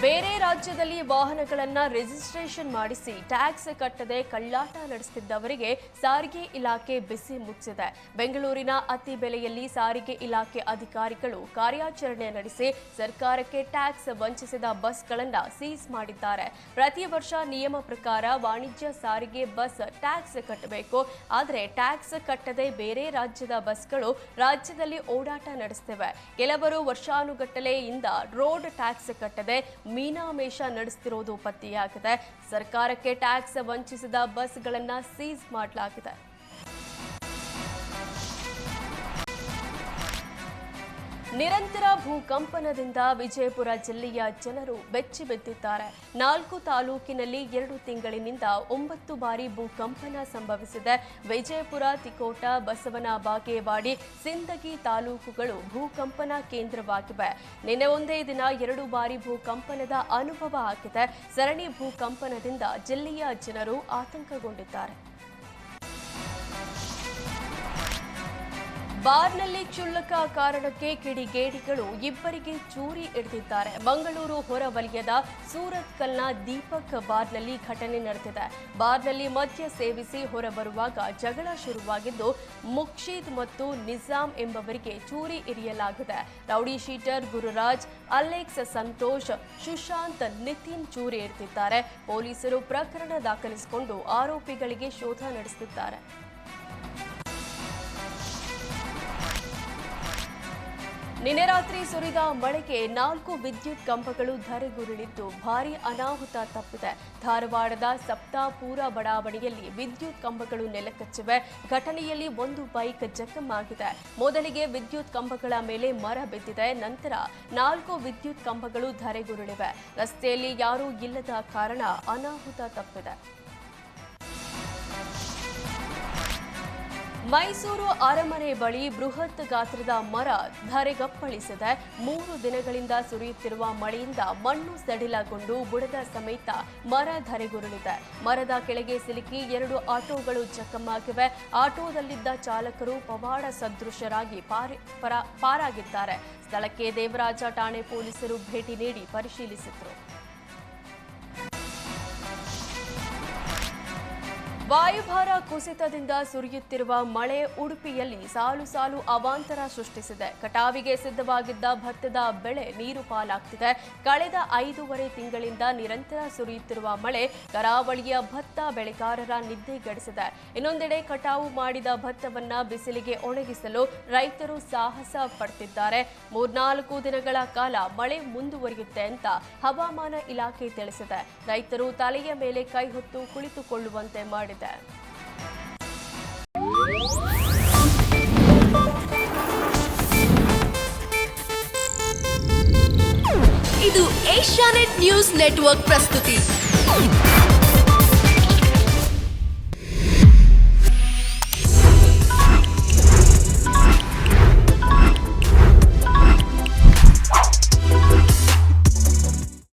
ಬೇರೆ ರಾಜ್ಯದಲ್ಲಿ ವಾಹನಗಳನ್ನು ರಿಜಿಸ್ಟ್ರೇಷನ್ ಮಾಡಿಸಿ ಟ್ಯಾಕ್ಸ್ ಕಟ್ಟದೆ ಕಳ್ಳಾಟ ನಡೆಸುತ್ತಿದ್ದವರಿಗೆ ಸಾರಿಗೆ ಇಲಾಖೆ ಬಿಸಿ ಮುಚ್ಚಿದೆ. ಬೆಂಗಳೂರಿನ ಅತಿ ಬೆಲೆಯಲ್ಲಿ ಸಾರಿಗೆ ಇಲಾಖೆ ಅಧಿಕಾರಿಗಳು ಕಾರ್ಯಾಚರಣೆ ನಡೆಸಿ ಸರ್ಕಾರಕ್ಕೆ ಟ್ಯಾಕ್ಸ್ ವಂಚಿಸಿದ ಬಸ್ಗಳನ್ನು ಸೀಸ್ ಮಾಡಿದ್ದಾರೆ. ಪ್ರತಿ ವರ್ಷ ನಿಯಮ ಪ್ರಕಾರ ವಾಣಿಜ್ಯ ಸಾರಿಗೆ ಬಸ್ ಟ್ಯಾಕ್ಸ್ ಕಟ್ಟಬೇಕು. ಆದರೆ ಟ್ಯಾಕ್ಸ್ ಕಟ್ಟದೆ ಬೇರೆ ರಾಜ್ಯದ ಬಸ್ಗಳು ರಾಜ್ಯದಲ್ಲಿ ಓಡಾಟ ನಡೆಸುತ್ತಿವೆ. ಕೆಲವರು ವರ್ಷಾನುಗಟ್ಟಲೆಯಿಂದ ರೋಡ್ ಟ್ಯಾಕ್ಸ್ ಕಟ್ಟದೆ ಮೀನಾಮೇಷ ನಡೆಸುತ್ತಿರುವುದು ಪತ್ತೆಯಾಗಿದೆ. ಸರ್ಕಾರಕ್ಕೆ ಟ್ಯಾಕ್ಸ್ ವಂಚಿಸಿದ ಬಸ್ಗಳನ್ನು ಸೀಸ್ ಮಾಡಲಾಗಿದೆ. ನಿರಂತರ ಭೂಕಂಪನದಿಂದ ವಿಜಯಪುರ ಜಿಲ್ಲೆಯ ಜನರು ಬೆಚ್ಚಿಬಿದ್ದಿದ್ದಾರೆ. 4 ತಾಲೂಕಿನಲ್ಲಿ 2 ತಿಂಗಳಿನಿಂದ 9 ಬಾರಿ ಭೂಕಂಪನ ಸಂಭವಿಸಿದೆ. ವಿಜಯಪುರ, ತಿಕೋಟ, ಬಸವನ ಬಾಗೇವಾಡಿ, ಸಿಂದಗಿ ತಾಲೂಕುಗಳು ಭೂಕಂಪನ ಕೇಂದ್ರವಾಗಿವೆ. ನಿನ್ನೆ ಒಂದೇ ದಿನ 2 ಬಾರಿ ಭೂಕಂಪನದ ಅನುಭವ ಆಗಿದೆ. ಸರಣಿ ಭೂಕಂಪನದಿಂದ ಜಿಲ್ಲೆಯ ಜನರು ಆತಂಕಗೊಂಡಿದ್ದಾರೆ. ಬಾರ್ನಲ್ಲಿ ಕ್ಷುಲ್ಲಕ ಕಾರಣಕ್ಕೆ ಕಿಡಿಗೇಡಿಗಳು ಇಬ್ಬರಿಗೆ ಚೂರಿ ಹಿಡಿದಿದ್ದಾರೆ. ಮಂಗಳೂರು ಹೊರವಲಯದ ಸೂರತ್ಕಲ್ನ ದೀಪಕ್ ಬಾರ್ನಲ್ಲಿ ಘಟನೆ ನಡೆದಿದೆ. ಬಾರ್ನಲ್ಲಿ ಮದ್ಯ ಸೇವಿಸಿ ಹೊರಬರುವಾಗ ಜಗಳ ಶುರುವಾಗಿದ್ದು, ಮುಕ್ಷೀದ್ ಮತ್ತು ನಿಜಾಮ್ ಎಂಬವರಿಗೆ ಚೂರಿ ಇರಿಯಲಾಗಿದೆ. Rowdy sheeter Gururaj, Alex, Santosh, Sushant, Nitin ಚೂರಿ ಇರಿದಿದ್ದಾರೆ. ಪೊಲೀಸರು ಪ್ರಕರಣ ದಾಖಲಿಸಿಕೊಂಡು ಆರೋಪಿಗಳಿಗೆ ಶೋಧ ನಡೆಸುತ್ತಿದ್ದಾರೆ. ನಿನ್ನೆ ರಾತ್ರಿ ಸುರಿದ ಮಳೆಗೆ 4 ವಿದ್ಯುತ್ ಕಂಬಗಳು ಧರೆಗುರುಳಿದ್ದು ಭಾರೀ ಅನಾಹುತ ತಪ್ಪಿದೆ. ಧಾರವಾಡದ ಸಪ್ತಾಪುರ ಬಡಾವಣೆಯಲ್ಲಿ ವಿದ್ಯುತ್ ಕಂಬಗಳು ನೆಲಕಚ್ಚಿವೆ. ಘಟನೆಯಲ್ಲಿ 1 ಬೈಕ್ ಜಖಮಾಗಿದೆ. ಮೊದಲಿಗೆ ವಿದ್ಯುತ್ ಕಂಬಗಳ ಮೇಲೆ ಮರ ಬಿದ್ದಿದೆ. ನಂತರ 4 ವಿದ್ಯುತ್ ಕಂಬಗಳು ಧರೆಗುರುಳಿವೆ. ರಸ್ತೆಯಲ್ಲಿ ಯಾರೂ ಇಲ್ಲದ ಕಾರಣ ಅನಾಹುತ ತಪ್ಪಿದೆ. ಮೈಸೂರು ಅರಮನೆ ಬಳಿ ಬೃಹತ್ ಗಾತ್ರದ ಮರ ಧರೆಗಪ್ಪಳಿಸಿದೆ. 3 ದಿನಗಳಿಂದ ಸುರಿಯುತ್ತಿರುವ ಮಳೆಯಿಂದ ಮಣ್ಣು ಸಡಿಲಗೊಂಡು ಬುಡದ ಸಮೇತ ಮರ ಧರೆಗುರುಳಿದೆ. ಮರದ ಕೆಳಗೆ ಸಿಲುಕಿ 2 ಆಟೋಗಳು ಜಖಮಾಗಿವೆ. ಆಟೋದಲ್ಲಿದ್ದ ಚಾಲಕರು ಪವಾಡ ಸದೃಶರಾಗಿ ಪಾರಾಗಿದ್ದಾರೆ. ಸ್ಥಳಕ್ಕೆ ದೇವರಾಜ ಠಾಣೆ ಪೊಲೀಸರು ಭೇಟಿ ನೀಡಿ ಪರಿಶೀಲಿಸಿದರು. ವಾಯುಭಾರ ಕುಸಿತದಿಂದ ಸುರಿಯುತ್ತಿರುವ ಮಳೆ ಉಡುಪಿಯಲ್ಲಿ ಸಾಲು ಸಾಲು ಅವಾಂತರ ಸೃಷ್ಟಿಸಿದೆ. ಕಟಾವಿಗೆ ಸಿದ್ಧವಾಗಿದ್ದ ಭತ್ತದ ಬೆಳೆ ನೀರು ಪಾಲಾಗ್ತಿದೆ. ಕಳೆದ 5.5 ತಿಂಗಳಿಂದ ನಿರಂತರ ಸುರಿಯುತ್ತಿರುವ ಮಳೆ ಕರಾವಳಿಯ ಭತ್ತ ಬೆಳೆಗಾರರ ನಿದ್ದೆಗೆಡಿಸಿದೆ. ಇನ್ನೊಂದೆಡೆ ಕಟಾವು ಮಾಡಿದ ಭತ್ತವನ್ನ ಬಿಸಿಲಿಗೆ ಒಣಗಿಸಲು ರೈತರು ಸಾಹಸ ಪಡ್ತಿದ್ದಾರೆ. 3-4 ದಿನಗಳ ಕಾಲ ಮಳೆ ಮುಂದುವರಿಯುತ್ತೆ ಅಂತ ಹವಾಮಾನ ಇಲಾಖೆ ತಿಳಿಸಿದೆ. ರೈತರು ತಲೆಯ ಮೇಲೆ ಕೈ ಹೊತ್ತು ಕುಳಿತುಕೊಳ್ಳುವಂತೆ ಮಾಡಿದೆ. ಇದು ಏಷ್ಯಾನೆಟ್ ನ್ಯೂಸ್ ನೆಟ್ವರ್ಕ್ ಪ್ರಸ್ತುತಿ.